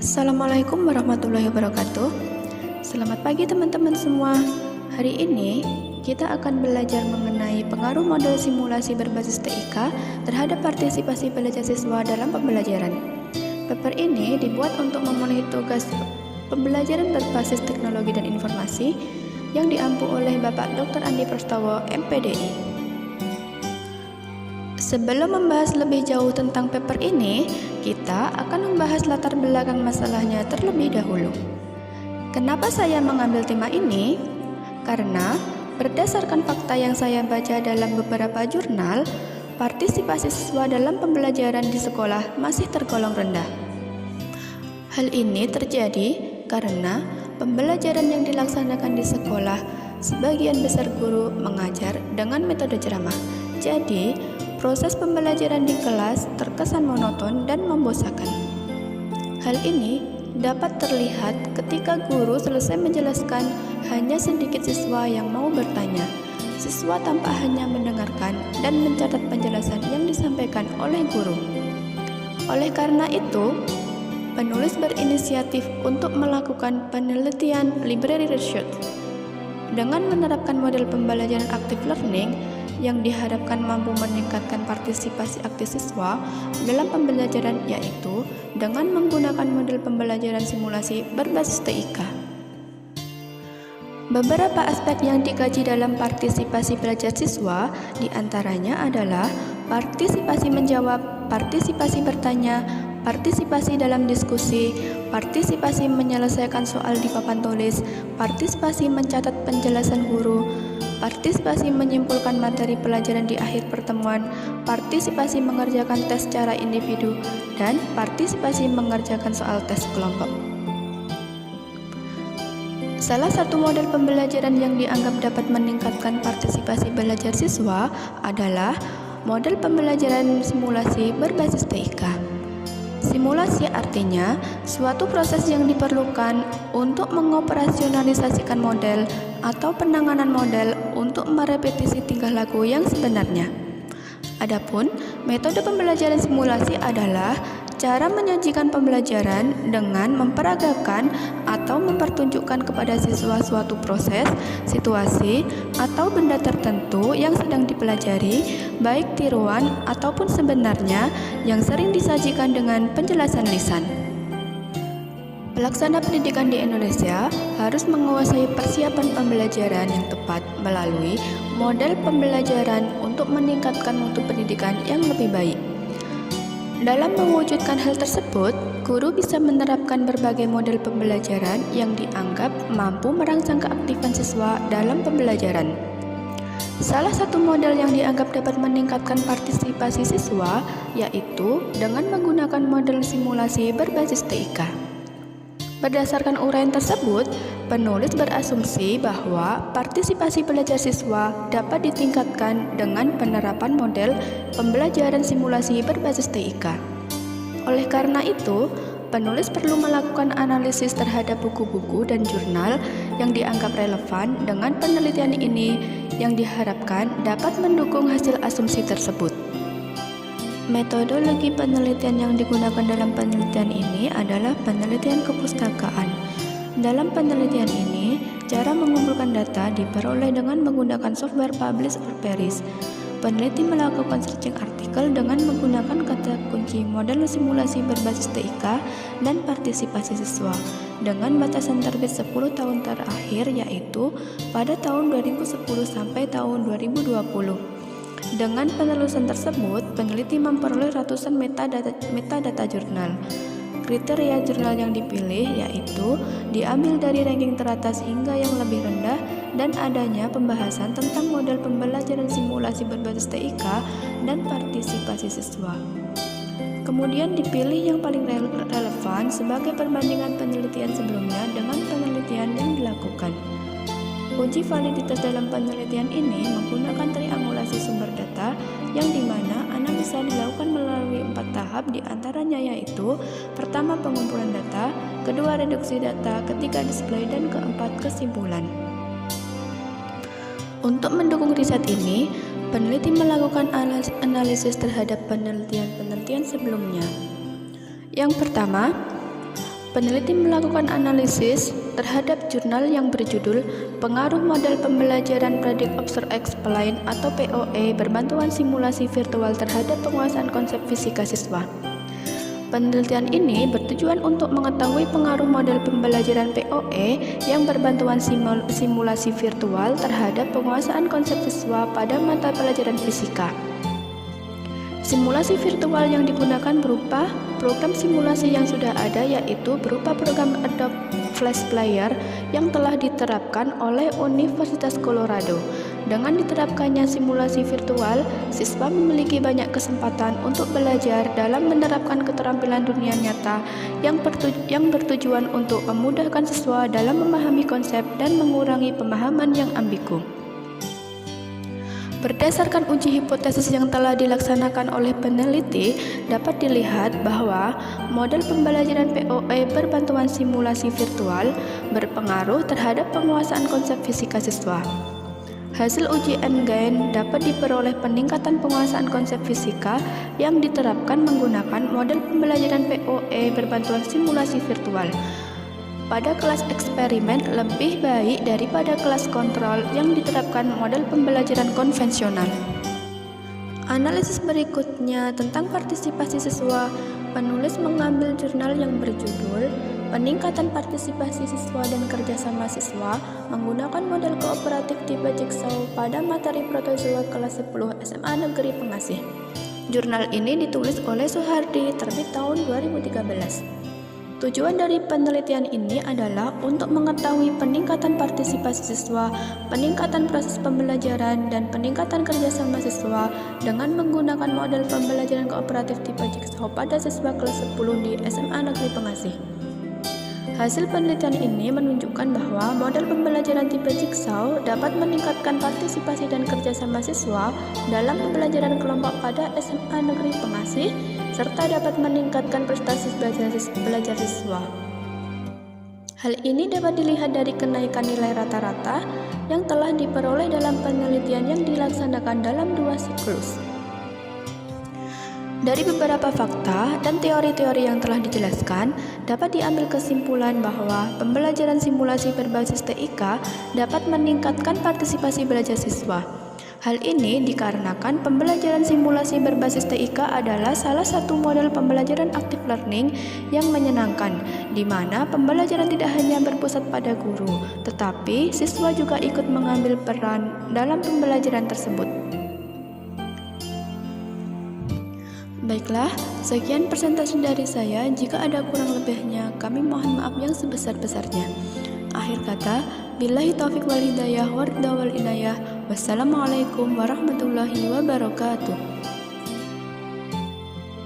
Assalamualaikum warahmatullahi wabarakatuh. Selamat pagi teman-teman semua. Hari ini kita akan belajar mengenai pengaruh model simulasi berbasis TIK terhadap partisipasi belajar siswa dalam pembelajaran. Paper ini dibuat untuk memenuhi tugas pembelajaran berbasis teknologi dan informasi yang diampu oleh Bapak Dr. Andi Prastowo, MPDI. Sebelum membahas lebih jauh tentang paper ini, kita akan membahas latar belakang masalahnya terlebih dahulu. Kenapa saya mengambil tema ini? Karena berdasarkan fakta yang saya baca dalam beberapa jurnal, partisipasi siswa dalam pembelajaran di sekolah masih tergolong rendah. Hal ini terjadi karena pembelajaran yang dilaksanakan di sekolah sebagian besar guru mengajar dengan metode ceramah. Jadi, proses pembelajaran di kelas terkesan monoton dan membosankan. Hal ini dapat terlihat ketika guru selesai menjelaskan, hanya sedikit siswa yang mau bertanya. Siswa tampak hanya mendengarkan dan mencatat penjelasan yang disampaikan oleh guru. Oleh karena itu, penulis berinisiatif untuk melakukan penelitian library research dengan menerapkan model pembelajaran active learning yang diharapkan mampu meningkatkan partisipasi aktif siswa dalam pembelajaran, yaitu dengan menggunakan model pembelajaran simulasi berbasis TIK. Beberapa aspek yang dikaji dalam partisipasi belajar siswa diantaranya adalah partisipasi menjawab, partisipasi bertanya, partisipasi dalam diskusi, partisipasi menyelesaikan soal di papan tulis, partisipasi mencatat penjelasan guru, partisipasi menyimpulkan materi pelajaran di akhir pertemuan, partisipasi mengerjakan tes secara individu, dan partisipasi mengerjakan soal tes kelompok. Salah satu model pembelajaran yang dianggap dapat meningkatkan partisipasi belajar siswa adalah model pembelajaran simulasi berbasis TIK. Simulasi artinya suatu proses yang diperlukan untuk mengoperasionalisasikan model atau penanganan model untuk merepetisi tingkah laku yang sebenarnya. Adapun metode pembelajaran simulasi adalah cara menyajikan pembelajaran dengan memperagakan atau mempertunjukkan kepada siswa suatu proses, situasi, atau benda tertentu yang sedang dipelajari, baik tiruan ataupun sebenarnya, yang sering disajikan dengan penjelasan lisan. Pelaksana pendidikan di Indonesia harus menguasai persiapan pembelajaran yang tepat melalui model pembelajaran untuk meningkatkan mutu pendidikan yang lebih baik. Dalam mewujudkan hal tersebut, guru bisa menerapkan berbagai model pembelajaran yang dianggap mampu merangsang keaktifan siswa dalam pembelajaran. Salah satu model yang dianggap dapat meningkatkan partisipasi siswa yaitu dengan menggunakan model simulasi berbasis TIK. Berdasarkan uraian tersebut, penulis berasumsi bahwa partisipasi belajar siswa dapat ditingkatkan dengan penerapan model pembelajaran simulasi berbasis TIK. Oleh karena itu, penulis perlu melakukan analisis terhadap buku-buku dan jurnal yang dianggap relevan dengan penelitian ini yang diharapkan dapat mendukung hasil asumsi tersebut. Metodologi penelitian yang digunakan dalam penelitian ini adalah penelitian kepustakaan. Dalam penelitian ini, cara mengumpulkan data diperoleh dengan menggunakan software Publish or Perish. Peneliti melakukan searching artikel dengan menggunakan kata kunci model simulasi berbasis TIK dan partisipasi siswa dengan batasan terbit 10 tahun terakhir, yaitu pada tahun 2010 sampai tahun 2020. Dengan penelusuran tersebut, peneliti memperoleh ratusan metadata jurnal. Kriteria jurnal yang dipilih yaitu diambil dari ranking teratas hingga yang lebih rendah dan adanya pembahasan tentang model pembelajaran simulasi berbasis TIK dan partisipasi siswa. Kemudian dipilih yang paling relevan sebagai perbandingan penelitian sebelumnya dengan penelitian yang dilakukan. Uji validitas dalam penelitian ini menggunakan triangulasi sumber data yang dimana analisa dilakukan melalui 4 tahap, diantaranya yaitu pertama pengumpulan data, kedua reduksi data, ketiga display, dan keempat kesimpulan. Untuk mendukung riset ini, peneliti melakukan analisis terhadap penelitian sebelumnya. Yang pertama, Peneliti melakukan analisis terhadap jurnal yang berjudul Pengaruh Model Pembelajaran Predict Observe Explain atau POE berbantuan simulasi virtual terhadap penguasaan konsep fisika siswa. Penelitian ini bertujuan untuk mengetahui pengaruh model pembelajaran POE yang berbantuan simulasi virtual terhadap penguasaan konsep siswa pada mata pelajaran fisika. Simulasi virtual yang digunakan berupa program simulasi yang sudah ada, yaitu berupa program Adobe Flash Player yang telah diterapkan oleh Universitas Colorado. Dengan diterapkannya simulasi virtual, siswa memiliki banyak kesempatan untuk belajar dalam menerapkan keterampilan dunia nyata yang bertujuan untuk memudahkan siswa dalam memahami konsep dan mengurangi pemahaman yang ambigu. Berdasarkan uji hipotesis yang telah dilaksanakan oleh peneliti, dapat dilihat bahwa model pembelajaran POE berbantuan simulasi virtual berpengaruh terhadap penguasaan konsep fisika siswa. Hasil uji endgain dapat diperoleh peningkatan penguasaan konsep fisika yang diterapkan menggunakan model pembelajaran POE berbantuan simulasi virtual. Pada kelas eksperimen lebih baik daripada kelas kontrol yang diterapkan model pembelajaran konvensional. Analisis berikutnya tentang partisipasi siswa. Penulis mengambil jurnal yang berjudul Peningkatan Partisipasi Siswa dan Kerjasama Siswa menggunakan model kooperatif tipe Jigsaw pada materi protozoa kelas 10 SMA Negeri Pengasih. Jurnal ini ditulis oleh Suhardi, terbit tahun 2013. Tujuan dari penelitian ini adalah untuk mengetahui peningkatan partisipasi siswa, peningkatan proses pembelajaran, dan peningkatan kerjasama siswa dengan menggunakan model pembelajaran kooperatif tipe Jigsaw pada siswa kelas 10 di SMA Negeri Pengasih. Hasil penelitian ini menunjukkan bahwa model pembelajaran tipe Jigsaw dapat meningkatkan partisipasi dan kerjasama siswa dalam pembelajaran kelompok pada SMA Negeri Pengasih, serta dapat meningkatkan prestasi belajar siswa. Hal ini dapat dilihat dari kenaikan nilai rata-rata yang telah diperoleh dalam penelitian yang dilaksanakan dalam 2 siklus. Dari beberapa fakta dan teori-teori yang telah dijelaskan, dapat diambil kesimpulan bahwa pembelajaran simulasi berbasis TIK dapat meningkatkan partisipasi belajar siswa. Hal ini dikarenakan pembelajaran simulasi berbasis TIK adalah salah satu model pembelajaran active learning yang menyenangkan, di mana pembelajaran tidak hanya berpusat pada guru, tetapi siswa juga ikut mengambil peran dalam pembelajaran tersebut. Baiklah, sekian presentasi dari saya. Jika ada kurang lebihnya, kami mohon maaf yang sebesar-besarnya. Akhir kata, billahi taufiq wal hidayah, waridha wal inayah. Wassalamualaikum warahmatullahi wabarakatuh.